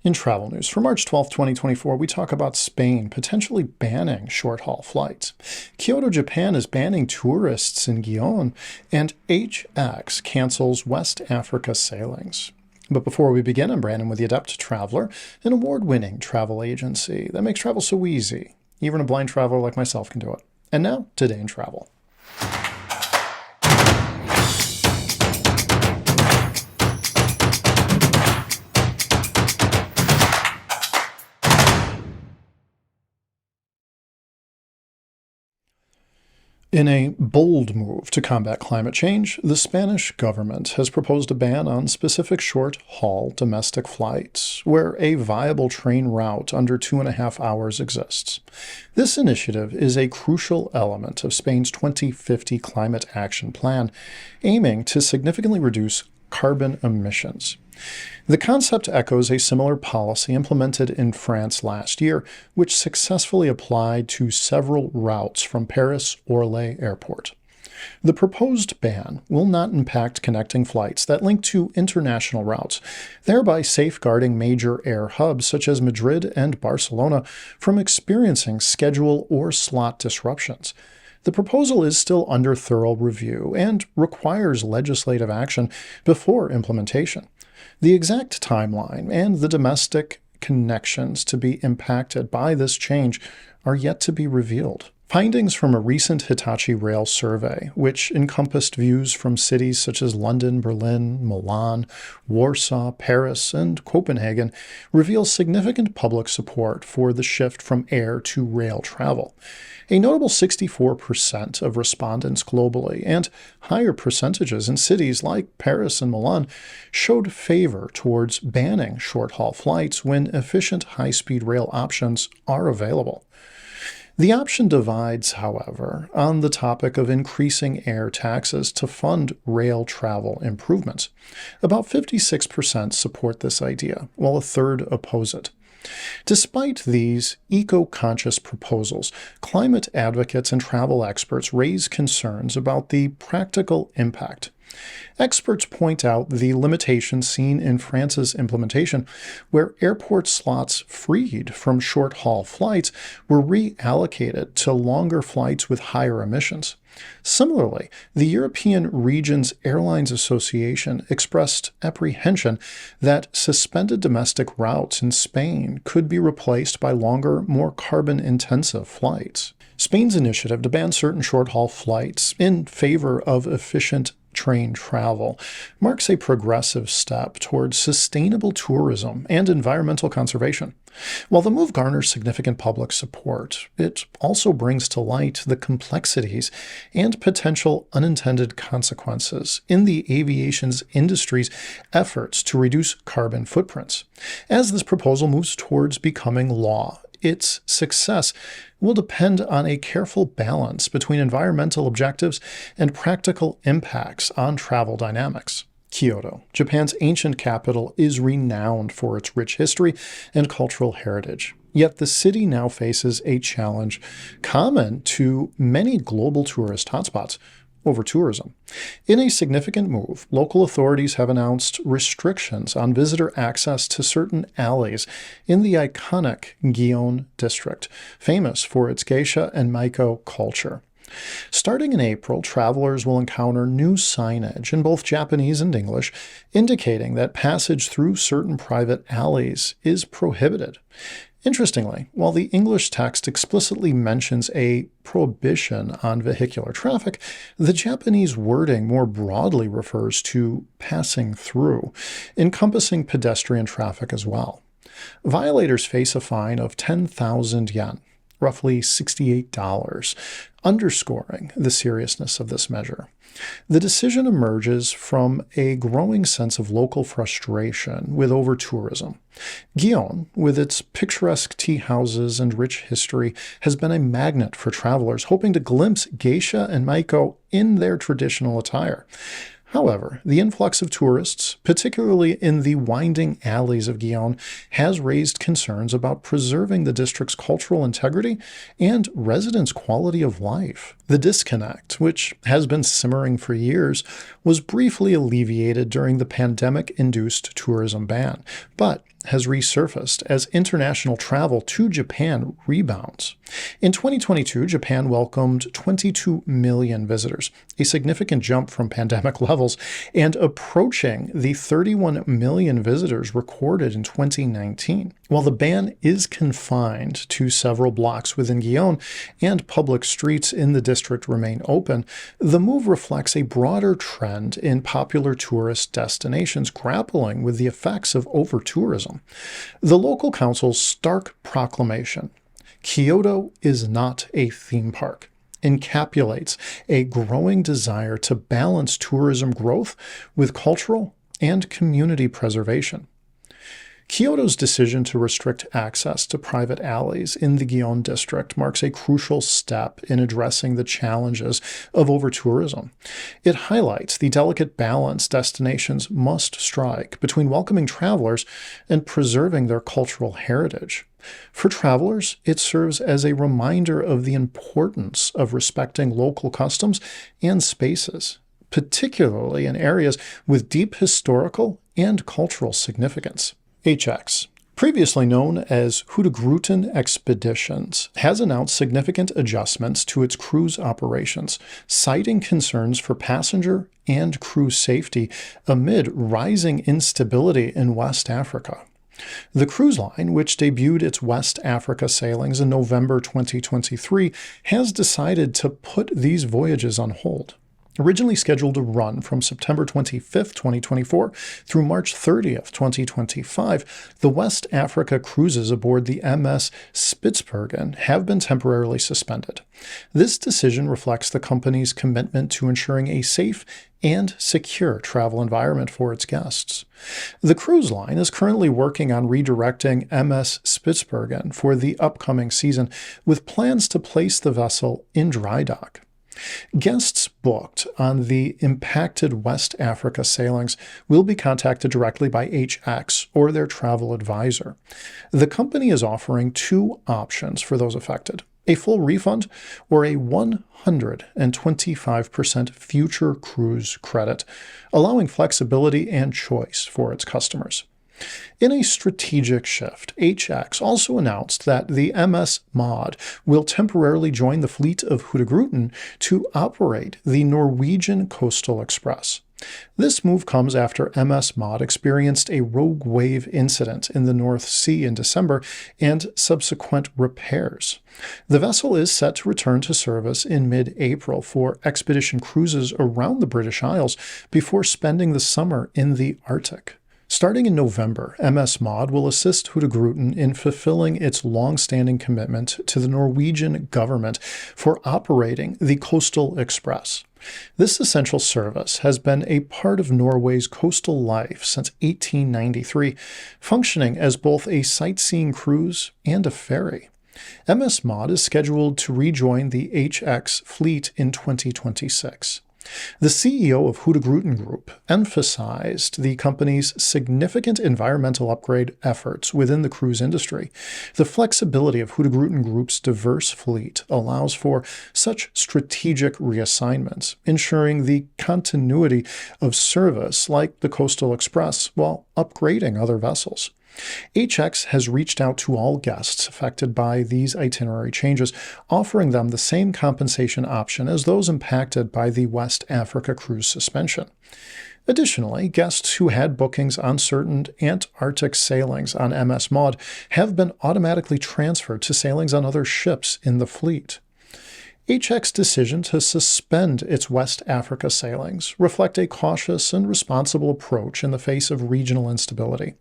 In travel news for March 12, 2024, we talk about Spain potentially banning short-haul flights. Kyoto, Japan is banning tourists in Gion, and HX cancels West Africa sailings. But before we begin, I'm Brandon with the Adept Traveler, an award-winning travel agency that makes travel so easy. Even a blind traveler like myself can do it. And now, today in travel. In a bold move to combat climate change, the Spanish government has proposed a ban on specific short-haul domestic flights where a viable train route under 2.5 hours exists. This initiative is a crucial element of Spain's 2050 Climate Action Plan, aiming to significantly reduce carbon emissions. The concept echoes a similar policy implemented in France last year, which successfully applied to several routes from Paris-Orly Airport. The proposed ban will not impact connecting flights that link to international routes, thereby safeguarding major air hubs such as Madrid and Barcelona from experiencing schedule or slot disruptions. The proposal is still under thorough review and requires legislative action before implementation. The exact timeline and the domestic connections to be impacted by this change are yet to be revealed. Findings from a recent Hitachi Rail survey, which encompassed views from cities such as London, Berlin, Milan, Warsaw, Paris, and Copenhagen, reveal significant public support for the shift from air to rail travel. A notable 64% of respondents globally and higher percentages in cities like Paris and Milan showed favor towards banning short-haul flights when efficient high-speed rail options are available. The option divides, however, on the topic of increasing air taxes to fund rail travel improvements. About 56% support this idea, while a third oppose it. Despite these eco-conscious proposals, climate advocates and travel experts raise concerns about the practical impact. Experts point out the limitations seen in France's implementation, where airport slots freed from short-haul flights were reallocated to longer flights with higher emissions. Similarly, the European Regions Airlines Association expressed apprehension that suspended domestic routes in Spain could be replaced by longer, more carbon-intensive flights. Spain's initiative to ban certain short-haul flights in favor of efficient train travel marks a progressive step towards sustainable tourism and environmental conservation. While the move garners significant public support, it also brings to light the complexities and potential unintended consequences in the aviation's industry's efforts to reduce carbon footprints. As this proposal moves towards becoming law, its success will depend on a careful balance between environmental objectives and practical impacts on travel dynamics. Kyoto, Japan's ancient capital, is renowned for its rich history and cultural heritage. Yet the city now faces a challenge common to many global tourist hotspots: overtourism. In a significant move, local authorities have announced restrictions on visitor access to certain alleys in the iconic Gion district, famous for its Geisha and Maiko culture. Starting in April, travelers will encounter new signage in both Japanese and English, indicating that passage through certain private alleys is prohibited. Interestingly, while the English text explicitly mentions a prohibition on vehicular traffic, the Japanese wording more broadly refers to passing through, encompassing pedestrian traffic as well. Violators face a fine of 10,000 yen, roughly $68, underscoring the seriousness of this measure. The decision emerges from a growing sense of local frustration with overtourism. Gion, with its picturesque tea houses and rich history, has been a magnet for travelers hoping to glimpse geisha and maiko in their traditional attire. However, the influx of tourists, particularly in the winding alleys of Gion, has raised concerns about preserving the district's cultural integrity and residents' quality of life. The disconnect, which has been simmering for years, was briefly alleviated during the pandemic-induced tourism ban, but has resurfaced as international travel to Japan rebounds. In 2022, Japan welcomed 22 million visitors, a significant jump from pandemic levels, and approaching the 31 million visitors recorded in 2019. While the ban is confined to several blocks within Gion and public streets in the district remain open, the move reflects a broader trend in popular tourist destinations grappling with the effects of overtourism. The local council's stark proclamation, "Kyoto is not a theme park," encapsulates a growing desire to balance tourism growth with cultural and community preservation. Kyoto's decision to restrict access to private alleys in the Gion district marks a crucial step in addressing the challenges of overtourism. It highlights the delicate balance destinations must strike between welcoming travelers and preserving their cultural heritage. For travelers, it serves as a reminder of the importance of respecting local customs and spaces, particularly in areas with deep historical and cultural significance. HX, previously known as Hurtigruten Expeditions, has announced significant adjustments to its cruise operations, citing concerns for passenger and crew safety amid rising instability in West Africa. The cruise line, which debuted its West Africa sailings in November 2023, has decided to put these voyages on hold. Originally scheduled to run from September 25, 2024 through March 30th, 2025, the West Africa cruises aboard the MS Spitsbergen have been temporarily suspended. This decision reflects the company's commitment to ensuring a safe and secure travel environment for its guests. The cruise line is currently working on redirecting MS Spitsbergen for the upcoming season, with plans to place the vessel in dry dock. Guests booked on the impacted West Africa sailings will be contacted directly by HX or their travel advisor. The company is offering two options for those affected: a full refund or a 125% future cruise credit, allowing flexibility and choice for its customers. In a strategic shift, HX also announced that the MS Mod will temporarily join the fleet of Hurtigruten to operate the Norwegian Coastal Express. This move comes after MS Mod experienced a rogue wave incident in the North Sea in December and subsequent repairs. The vessel is set to return to service in mid-April for expedition cruises around the British Isles before spending the summer in the Arctic. Starting in November, MS Mod will assist Hurtigruten in fulfilling its long-standing commitment to the Norwegian government for operating the Coastal Express. This essential service has been a part of Norway's coastal life since 1893, functioning as both a sightseeing cruise and a ferry. MS Mod is scheduled to rejoin the HX fleet in 2026. The CEO of Hurtigruten Group emphasized the company's significant environmental upgrade efforts within the cruise industry. The flexibility of Hurtigruten Group's diverse fleet allows for such strategic reassignments, ensuring the continuity of service like the Coastal Express while upgrading other vessels. HX has reached out to all guests affected by these itinerary changes, offering them the same compensation option as those impacted by the West Africa cruise suspension. Additionally, guests who had bookings on certain Antarctic sailings on MS Mod have been automatically transferred to sailings on other ships in the fleet. HX's decision to suspend its West Africa sailings reflect a cautious and responsible approach in the face of regional instability.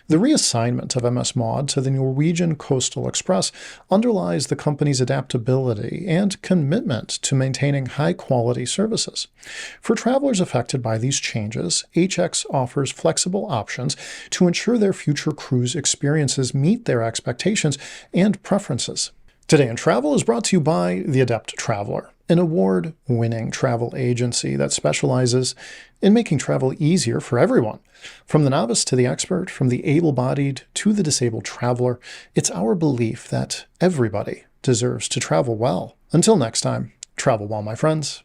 The reassignment of MS Mod to the Norwegian Coastal Express underlies the company's adaptability and commitment to maintaining high-quality services. For travelers affected by these changes, HX offers flexible options to ensure their future cruise experiences meet their expectations and preferences. Today in Travel is brought to you by The Adept Traveler, an award-winning travel agency that specializes in making travel easier for everyone. From the novice to the expert, from the able-bodied to the disabled traveler, it's our belief that everybody deserves to travel well. Until next time, travel well, my friends.